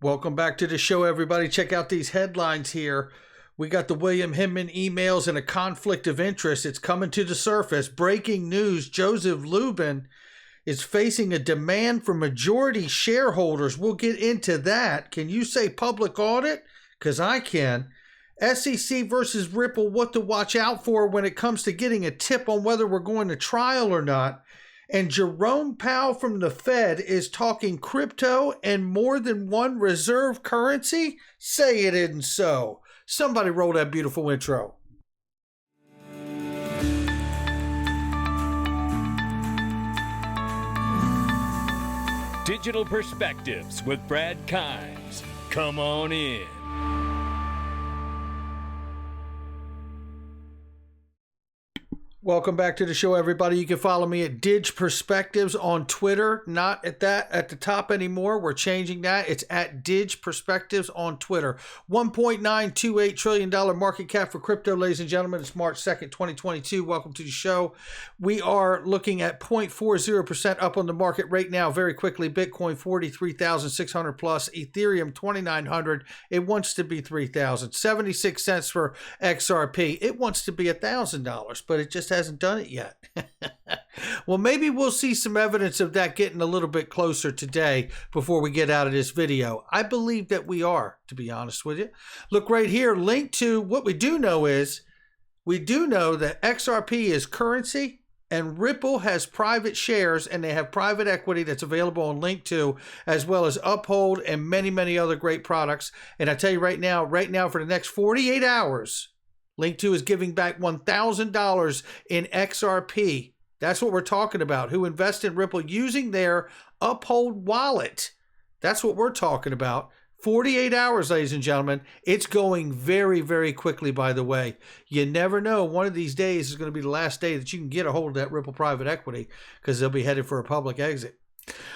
Welcome back to the show, everybody. Check out these headlines here. We got the William Hinman emails and a conflict of interest. It's coming to the surface. Breaking news, Joseph Lubin is facing a demand for majority shareholders. We'll get into that. Can you say public audit? Because I can. SEC versus Ripple, what to watch out for when it comes to getting a tip on whether we're going to trial or not. And Jerome Powell from the Fed is talking crypto and more than one reserve currency? Say it isn't so. Somebody roll that beautiful intro. Digital Perspectives with Brad Kimes. Come on in. Welcome back to the show, everybody. You can follow me at Dig Perspectives on Twitter. Not at the top anymore. We're changing that. It's at Dig Perspectives on Twitter. $1.928 trillion market cap for crypto, ladies and gentlemen. It's March 2nd, 2022. Welcome to the show. We are looking at 0.40% up on the market right now. Very quickly, Bitcoin 43,600 plus, Ethereum 2,900. It wants to be 3,000. 76 cents for XRP. It wants to be $1,000, but it just hasn't done it yet. Well, maybe we'll see some evidence of that getting a little bit closer today before we get out of this video. I believe that we are, to be honest with you. Look right here, link to what we do know is, we do know that XRP is currency and Ripple has private shares and they have private equity that's available on Link2, as well as Uphold and many, many other great products. And I tell you right now for the next 48 hours, Link2 is giving back $1,000 in XRP. That's what we're talking about. Who invest in Ripple using their Uphold wallet. That's what we're talking about. 48 hours, ladies and gentlemen. It's going very, very quickly, by the way. You never know. One of these days is going to be the last day that you can get a hold of that Ripple private equity because they'll be headed for a public exit.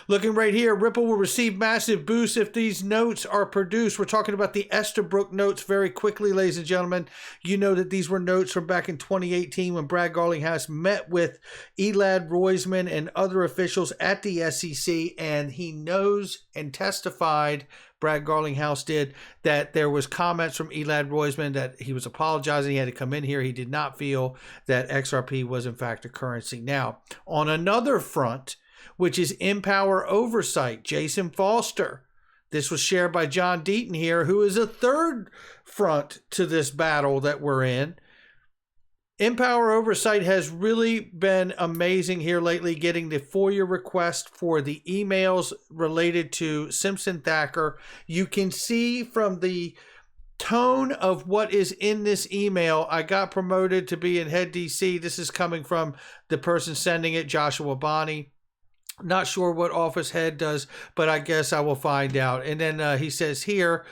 Looking right here, Ripple will receive massive boosts if these notes are produced. We're talking about the Estabrook notes very quickly, ladies and gentlemen. You know that these were notes from back in 2018 when Brad Garlinghouse met with Elad Roisman and other officials at the SEC, and he knows and testified, Brad Garlinghouse did, that there was comments from Elad Roisman that he was apologizing. He had to come in here. He did not feel that XRP was in fact a currency. Now, on another front, which is Empower Oversight, Jason Foster. This was shared by John Deaton here, who is a third front to this battle that we're in. Empower Oversight has really been amazing here lately, getting the FOIA request for the emails related to Simpson Thacker. You can see from the tone of what is in this email, I got promoted to be in head DC. This is coming from the person sending it, Joshua Bonney. Not sure what office head does, but I guess I will find out. And then he says here,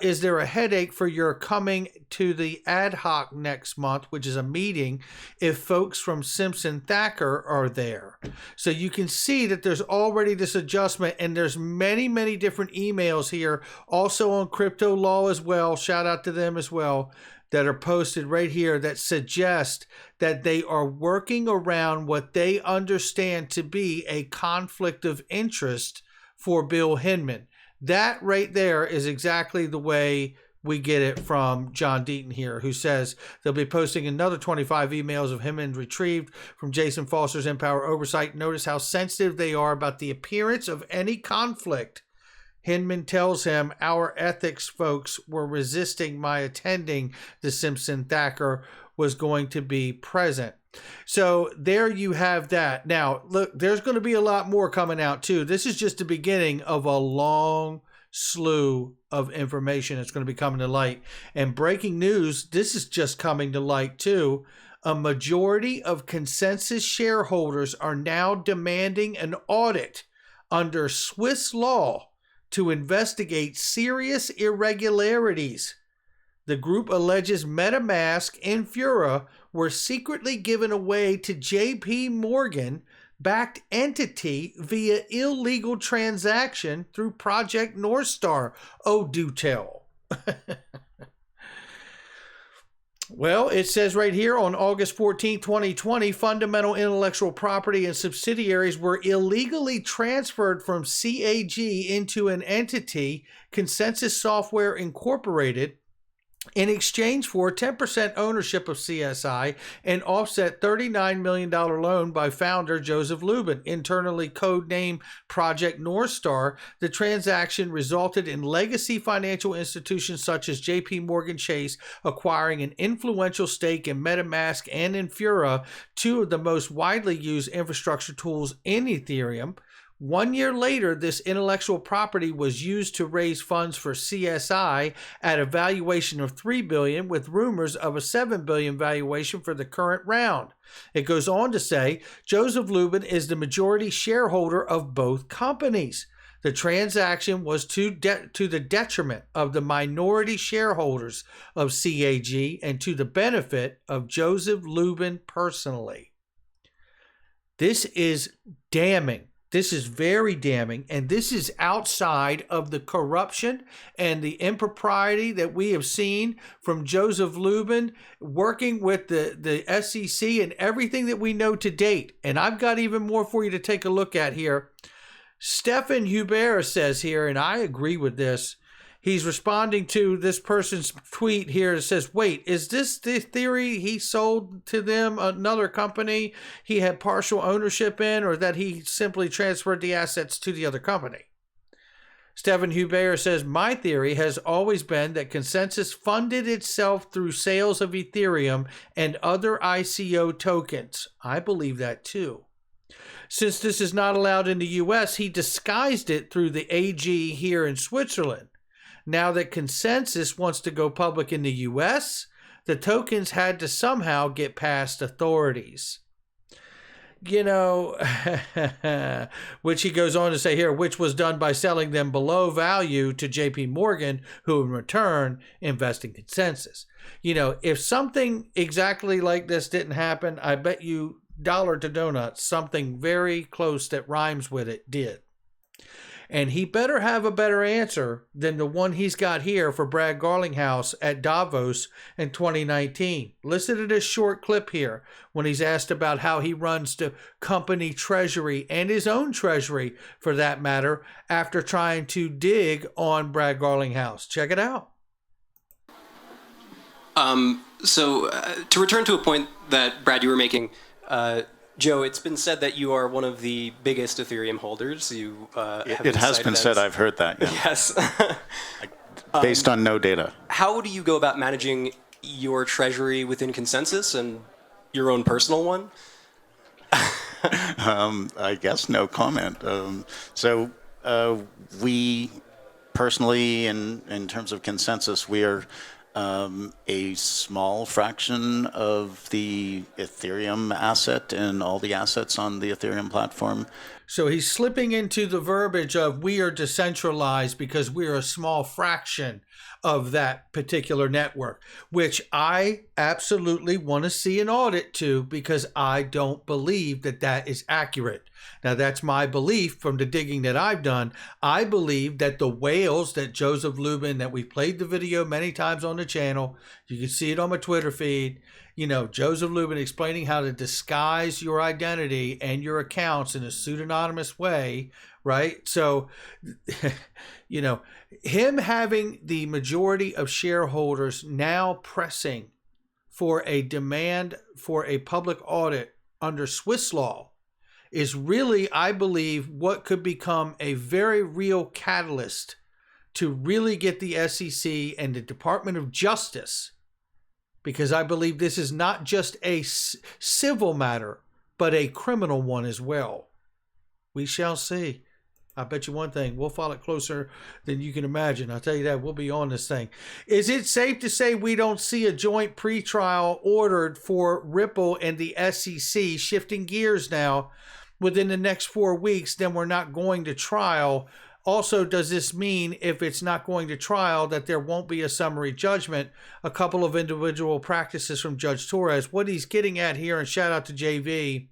is there a headache for your coming to the ad hoc next month, which is a meeting, if folks from Simpson Thacker are there? So you can see that there's already this adjustment, and there's many, many different emails here, also on Crypto Law as well. Shout out to them as well, that are posted right here that suggest that they are working around what they understand to be a conflict of interest for Bill Hinman. That right there is exactly the way we get it from John Deaton here, who says they'll be posting another 25 emails of Hinman retrieved from Jason Foster's Empower Oversight. Notice how sensitive they are about the appearance of any conflict. Hinman tells him, our ethics folks were resisting my attending the Simpson Thacker was going to be present. So there you have that. Now, look, there's going to be a lot more coming out too. This is just the beginning of a long slew of information that's going to be coming to light. And breaking news, this is just coming to light too. A majority of ConsenSys shareholders are now demanding an audit under Swiss law to investigate serious irregularities. The group alleges MetaMask and Fura were secretly given away to J.P. Morgan-backed entity via illegal transaction through Project North Star. Oh, do tell. Well, it says right here on August 14, 2020, fundamental intellectual property and subsidiaries were illegally transferred from CAG into an entity, ConsenSys Software Incorporated, in exchange for 10% ownership of CSI and offset $39 million loan by founder Joseph Lubin, internally codenamed Project North Star. The transaction resulted in legacy financial institutions such as J.P. Chase acquiring an influential stake in MetaMask and Infura, two of the most widely used infrastructure tools in Ethereum. 1 year later, this intellectual property was used to raise funds for CSI at a valuation of $3 billion, with rumors of a $7 billion valuation for the current round. It goes on to say, Joseph Lubin is the majority shareholder of both companies. The transaction was to the detriment of the minority shareholders of CAG and to the benefit of Joseph Lubin personally. This is damning. This is very damning, and this is outside of the corruption and the impropriety that we have seen from Joseph Lubin working with the SEC and everything that we know to date. And I've got even more for you to take a look at here. Stefan Hubert says here, and I agree with this, he's responding to this person's tweet here that says, wait, is this the theory he sold to them another company he had partial ownership in, or that he simply transferred the assets to the other company? Stephen Hubert says, my theory has always been that ConsenSys funded itself through sales of Ethereum and other ICO tokens. I believe that too. Since this is not allowed in the US, he disguised it through the AG here in Switzerland. Now that ConsenSys wants to go public in the US, the tokens had to somehow get past authorities. You know, which he goes on to say here, which was done by selling them below value to JP Morgan, who in return invest in ConsenSys. You know, if something exactly like this didn't happen, I bet you dollar to donuts, something very close that rhymes with it did. And he better have a better answer than the one he's got here for Brad Garlinghouse at Davos in 2019. Listen to this short clip here when he's asked about how he runs the company treasury and his own treasury, for that matter, after trying to dig on Brad Garlinghouse. Check it out. To return to a point that, Brad, you were making, Joe, it's been said that you are one of the biggest Ethereum holders. It has been said. I've heard that. Yeah. Yes. Based on no data. How do you go about managing your treasury within ConsenSys and your own personal one? I guess no comment. We personally, in terms of ConsenSys, we are a small fraction of the Ethereum asset and all the assets on the Ethereum platform. So he's slipping into the verbiage of we are decentralized because we're a small fraction of that particular network, which I absolutely want to see an audit to, because I don't believe that that is accurate. Now, that's my belief from the digging that I've done. I believe that the whales that Joseph Lubin, that we played the video many times on the channel, you can see it on my Twitter feed, you know, Joseph Lubin explaining how to disguise your identity and your accounts in a pseudonymous way, right? So, you know, him having the majority of shareholders now pressing for a demand for a public audit under Swiss law is really, I believe, what could become a very real catalyst to really get the SEC and the Department of Justice, because I believe this is not just a civil matter, but a criminal one as well. We shall see. I bet you one thing, we'll follow it closer than you can imagine. I'll tell you that, we'll be on this thing. Is it safe to say we don't see a joint pretrial ordered for Ripple and the SEC, shifting gears now within the next 4 weeks? Then we're not going to trial. Also, does this mean if it's not going to trial that there won't be a summary judgment? A couple of individual practices from Judge Torres. What he's getting at here, and shout out to JV,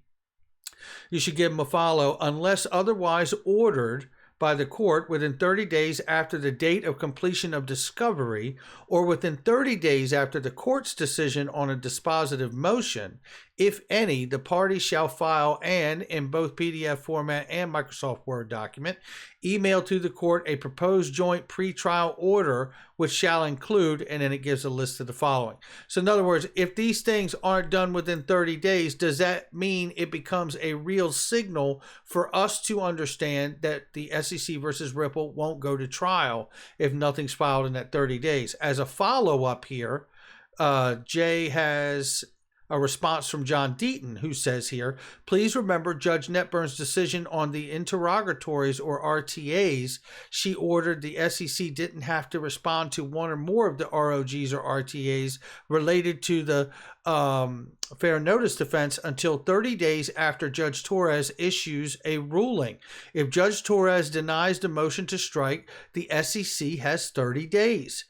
you should give him a follow, unless otherwise ordered by the court within 30 days after the date of completion of discovery or within 30 days after the court's decision on a dispositive motion, if any, the party shall file an, in both PDF format and Microsoft Word document, email to the court a proposed joint pretrial order which shall include, and then it gives a list of the following. So in other words, if these things aren't done within 30 days, does that mean it becomes a real signal for us to understand that the SEC versus Ripple won't go to trial if nothing's filed in that 30 days? As a follow-up here, Jay has a response from John Deaton, who says here, please remember Judge Netburn's decision on the interrogatories or RTAs. She ordered the SEC didn't have to respond to one or more of the ROGs or RTAs related to the fair notice defense until 30 days after Judge Torres issues a ruling. If Judge Torres denies the motion to strike, the SEC has 30 days.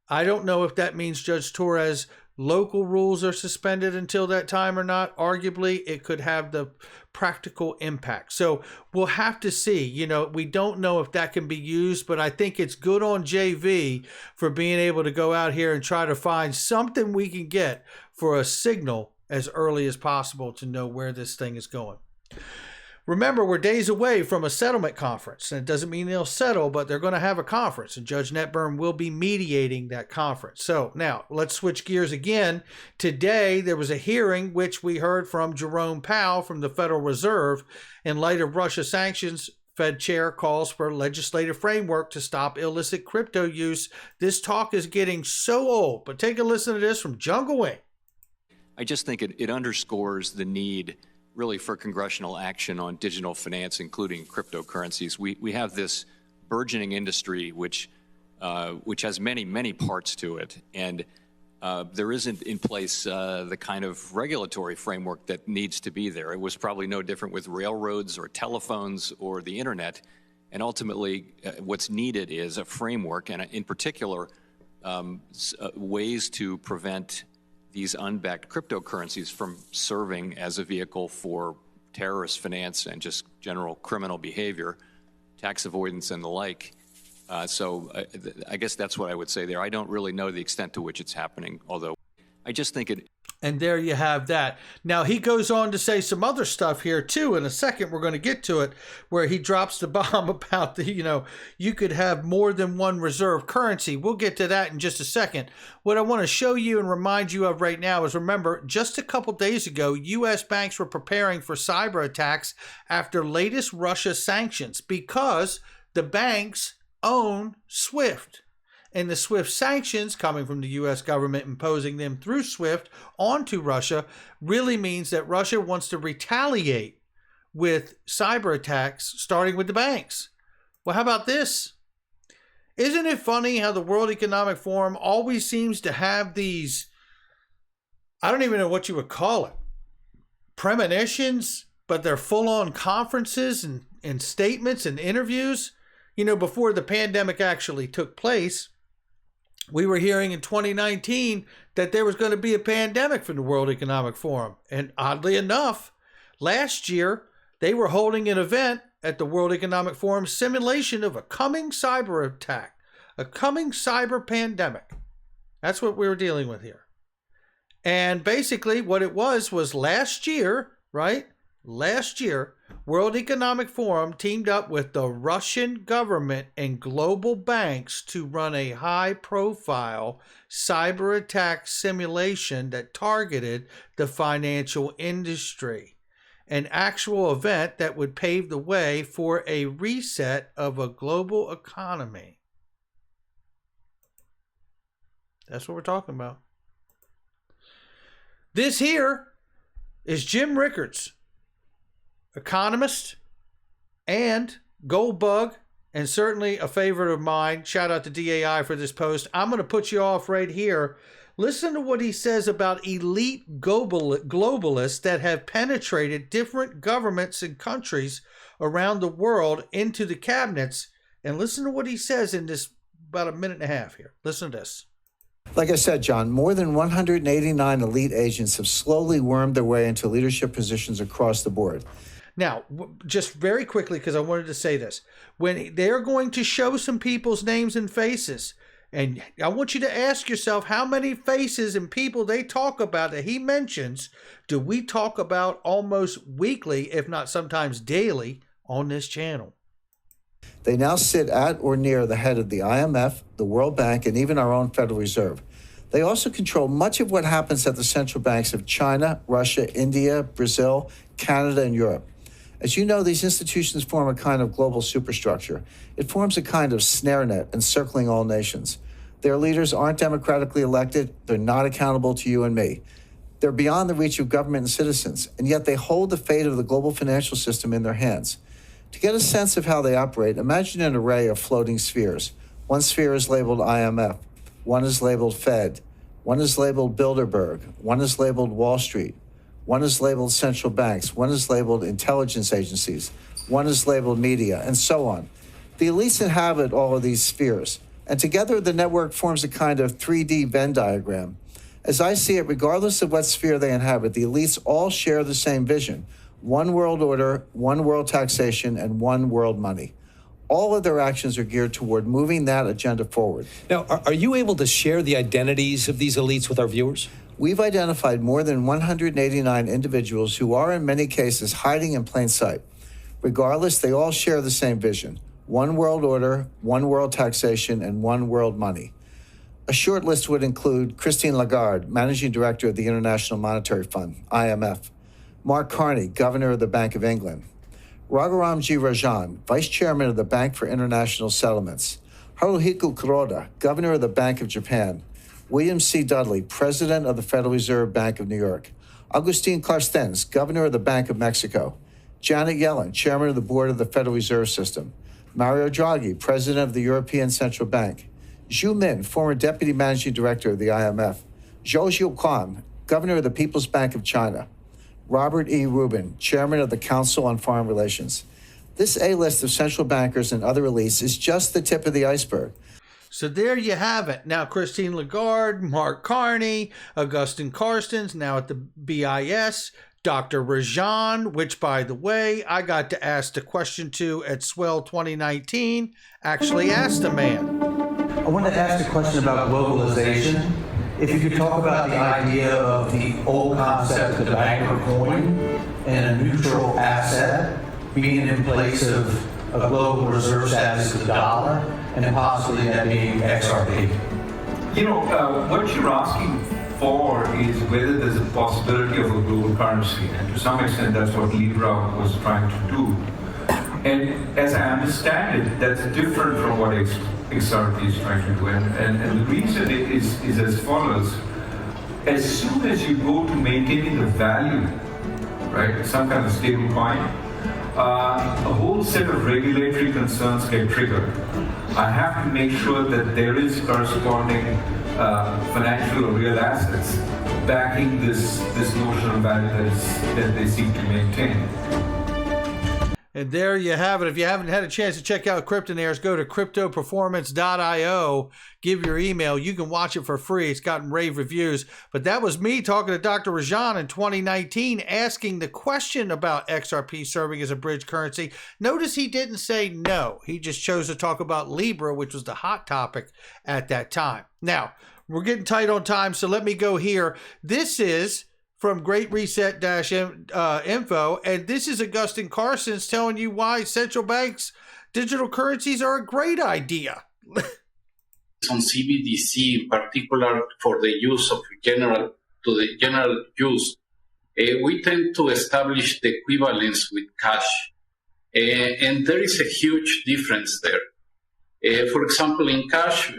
I don't know if that means Judge Torres' local rules are suspended until that time or not. Arguably, it could have the practical impact. So we'll have to see. You know, we don't know if that can be used, but I think it's good on JV for being able to go out here and try to find something we can get for a signal as early as possible to know where this thing is going. Remember, we're days away from a settlement conference, and it doesn't mean they'll settle, but they're going to have a conference, and Judge Netburn will be mediating that conference. So now let's switch gears again. Today, there was a hearing which we heard from Jerome Powell from the Federal Reserve. In light of Russia sanctions, Fed chair calls for legislative framework to stop illicit crypto use. This talk is getting so old, but take a listen to this from Jungle Wing. I just think it underscores the need really for congressional action on digital finance, including cryptocurrencies. We have this burgeoning industry which has many parts to it, and there isn't in place the kind of regulatory framework that needs to be there. It was probably no different with railroads or telephones or the internet, and ultimately what's needed is a framework, and in particular ways to prevent these unbacked cryptocurrencies from serving as a vehicle for terrorist finance and just general criminal behavior, tax avoidance and the like. So I guess that's what I would say there. I don't really know the extent to which it's happening, although I just think it. And there you have that. Now, he goes on to say some other stuff here, too. In a second, we're going to get to it, where he drops the bomb about the, you could have more than one reserve currency. We'll get to that in just a second. What I want to show you and remind you of right now is, remember, just a couple days ago, U.S. banks were preparing for cyber attacks after latest Russia sanctions because the banks own SWIFT. And the SWIFT sanctions coming from the U.S. government imposing them through SWIFT onto Russia really means that Russia wants to retaliate with cyber attacks, starting with the banks. Well, how about this? Isn't it funny how the World Economic Forum always seems to have these, I don't even know what you would call it, premonitions, but they're full-on conferences and statements and interviews. Before the pandemic actually took place, we were hearing in 2019 that there was going to be a pandemic from the World Economic Forum. And oddly enough, last year, they were holding an event at the World Economic Forum simulation of a coming cyber attack, a coming cyber pandemic. That's what we were dealing with here. And basically what it was last year, right? Last year, World Economic Forum teamed up with the Russian government and global banks to run a high-profile cyber attack simulation that targeted the financial industry, an actual event that would pave the way for a reset of a global economy. That's what we're talking about. This here is Jim Rickards, economist and gold bug, and certainly a favorite of mine. Shout out to DAI for this post. I'm going to put you off right here. Listen to what he says about elite globalists that have penetrated different governments and countries around the world into the cabinets. And listen to what he says in this about a minute and a half here. Listen to this. Like I said, John, more than 189 elite agents have slowly wormed their way into leadership positions across the board. Now, just very quickly, because I wanted to say this, when they're going to show some people's names and faces, and I want you to ask yourself how many faces and people they talk about that he mentions do we talk about almost weekly, if not sometimes daily, on this channel. They now sit at or near the head of the IMF, the World Bank, and even our own Federal Reserve. They also control much of what happens at the central banks of China, Russia, India, Brazil, Canada, and Europe. As you know, these institutions form a kind of global superstructure. It forms a kind of snare net encircling all nations. Their leaders aren't democratically elected. They're not accountable to you and me. They're beyond the reach of government and citizens, and yet they hold the fate of the global financial system in their hands. To get a sense of how they operate, imagine an array of floating spheres. One sphere is labeled IMF. One is labeled Fed. One is labeled Bilderberg. One is labeled Wall Street. One is labeled central banks. One is labeled intelligence agencies. One is labeled media, and so on. The elites inhabit all of these spheres, and together the network forms a kind of 3D Venn diagram. As I see it, regardless of what sphere they inhabit, the elites all share the same vision: one world order, one world taxation, and one world money. All of their actions are geared toward moving that agenda forward. Now, are you able to share the identities of these elites with our viewers? We've identified more than 189 individuals who are in many cases hiding in plain sight. Regardless, they all share the same vision: one world order, one world taxation, and one world money. A short list would include Christine Lagarde, Managing Director of the International Monetary Fund, IMF; Mark Carney, Governor of the Bank of England; Raghuram Rajan, Vice Chairman of the Bank for International Settlements; Haruhiko Kuroda, Governor of the Bank of Japan; William C. Dudley, President of the Federal Reserve Bank of New York; Agustin Carstens, Governor of the Bank of Mexico; Janet Yellen, Chairman of the Board of the Federal Reserve System; Mario Draghi, President of the European Central Bank; Zhu Min, former Deputy Managing Director of the IMF; Zhou Zhiuquan, Governor of the People's Bank of China; Robert E. Rubin, Chairman of the Council on Foreign Relations. This A-list of central bankers and other elites is just the tip of the iceberg. So there you have it. Now, Christine Lagarde, Mark Carney, Augustin Carstens, now at the BIS, Dr. Rajan, which, by the way, I got to ask the question to at Swell 2019, actually asked a man. I wanted to ask a question about globalization. If you could talk about the idea of the old concept of the bank or coin and a neutral asset being in place of a global reserve status of the dollar, and possibly that being XRP. You know, what you're asking for is whether there's a possibility of a global currency, and to some extent that's what Libra was trying to do. And as I understand it, that's different from what XRP is trying to do. And the reason is as follows. As soon as you go to maintaining the value, right, some kind of stable coin, a whole set of regulatory concerns get triggered. I have to make sure that there is corresponding financial or real assets backing this notion of value that they seek to maintain. And there you have it. If you haven't had a chance to check out Cryptonaires, go to cryptoperformance.io, give your email. You can watch it for free. It's gotten rave reviews. But that was me talking to Dr. Rajan in 2019, asking the question about XRP serving as a bridge currency. Notice he didn't say no. He just chose to talk about Libra, which was the hot topic at that time. Now, we're getting tight on time, so let me go here. This is from Great Reset-info, and this is Augustin Carstens telling you why central banks' digital currencies are a great idea. On CBDC, in particular for the use of general use, we tend to establish the equivalence with cash, and there is a huge difference there. For example, in cash,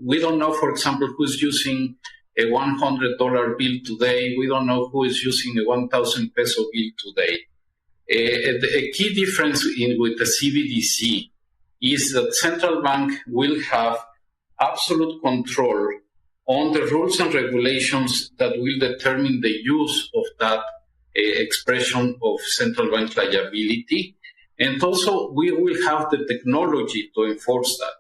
we don't know, for example, who's using a $100 bill today. We don't know who is using a 1,000 peso bill today. A key difference with the CBDC is that central bank will have absolute control on the rules and regulations that will determine the use of that expression of central bank liability. And also, we will have the technology to enforce that.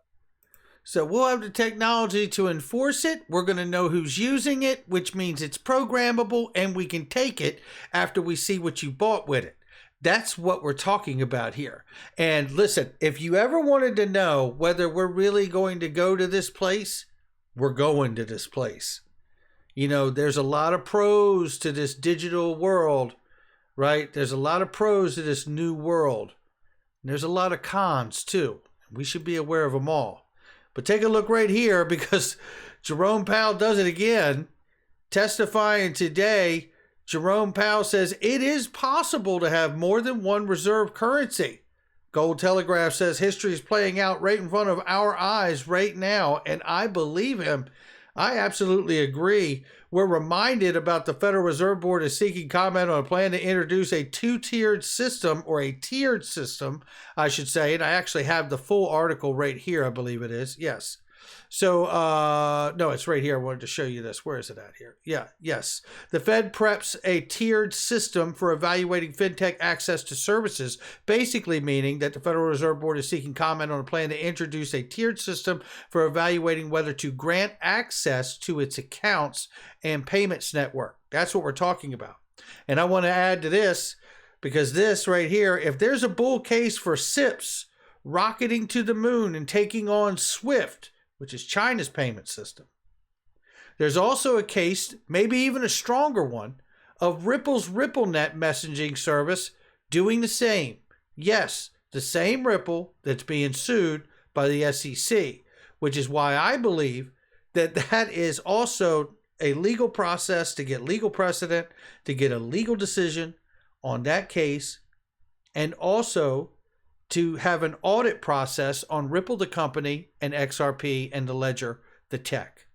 So we'll have the technology to enforce it. We're going to know who's using it, which means it's programmable, and we can take it after we see what you bought with it. That's what we're talking about here. And listen, if you ever wanted to know whether we're really going to go to this place, we're going to this place. You know, there's a lot of pros to this digital world, right? There's a lot of pros to this new world. And there's a lot of cons too. We should be aware of them all. But take a look right here, because Jerome Powell does it again. Testifying today, Jerome Powell says it is possible to have more than one reserve currency. Gold Telegraph says history is playing out right in front of our eyes right now, and I believe him. I absolutely agree. We're reminded about the Federal Reserve Board is seeking comment on a plan to introduce a two-tiered system, or a tiered system, I should say. And I actually have the full article right here, I believe it is. Yes. So, no, it's right here. I wanted to show you this. Where is it at here? Yeah, yes. The Fed preps a tiered system for evaluating fintech access to services, basically meaning that the Federal Reserve Board is seeking comment on a plan to introduce a tiered system for evaluating whether to grant access to its accounts and payments network. That's what we're talking about. And I want to add to this, because this right here, if there's a bull case for SIPs rocketing to the moon and taking on SWIFT, which is China's payment system, there's also a case, maybe even a stronger one, of Ripple's RippleNet messaging service doing the same. Yes, the same Ripple that's being sued by the SEC, which is why I believe that that is also a legal process to get legal precedent, to get a legal decision on that case, and also to have an audit process on Ripple, the company, and XRP and the ledger, the tech.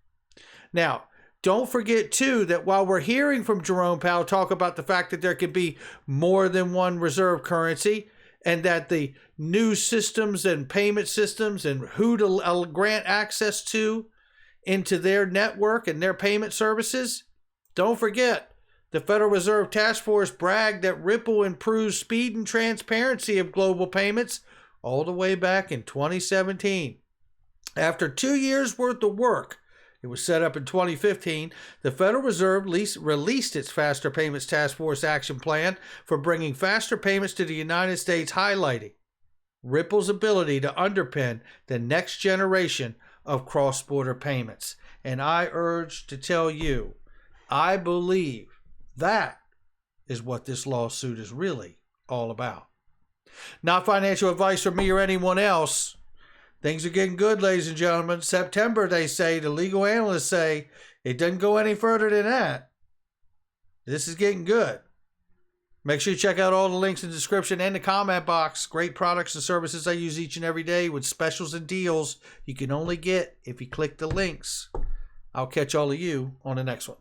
Now, don't forget, too, that while we're hearing from Jerome Powell talk about the fact that there could be more than one reserve currency, and that the new systems and payment systems and who to grant access to into their network and their payment services, don't forget, the Federal Reserve Task Force bragged that Ripple improves speed and transparency of global payments all the way back in 2017. After 2 years' worth of work, it was set up in 2015, the Federal Reserve released its Faster Payments Task Force action plan for bringing faster payments to the United States, highlighting Ripple's ability to underpin the next generation of cross-border payments. And I urge to tell you, I believe that is what this lawsuit is really all about. Not financial advice from me or anyone else. Things are getting good, ladies and gentlemen. September, they say, the legal analysts say, it doesn't go any further than that. This is getting good. Make sure you check out all the links in the description and the comment box. Great products and services I use each and every day with specials and deals you can only get if you click the links. I'll catch all of you on the next one.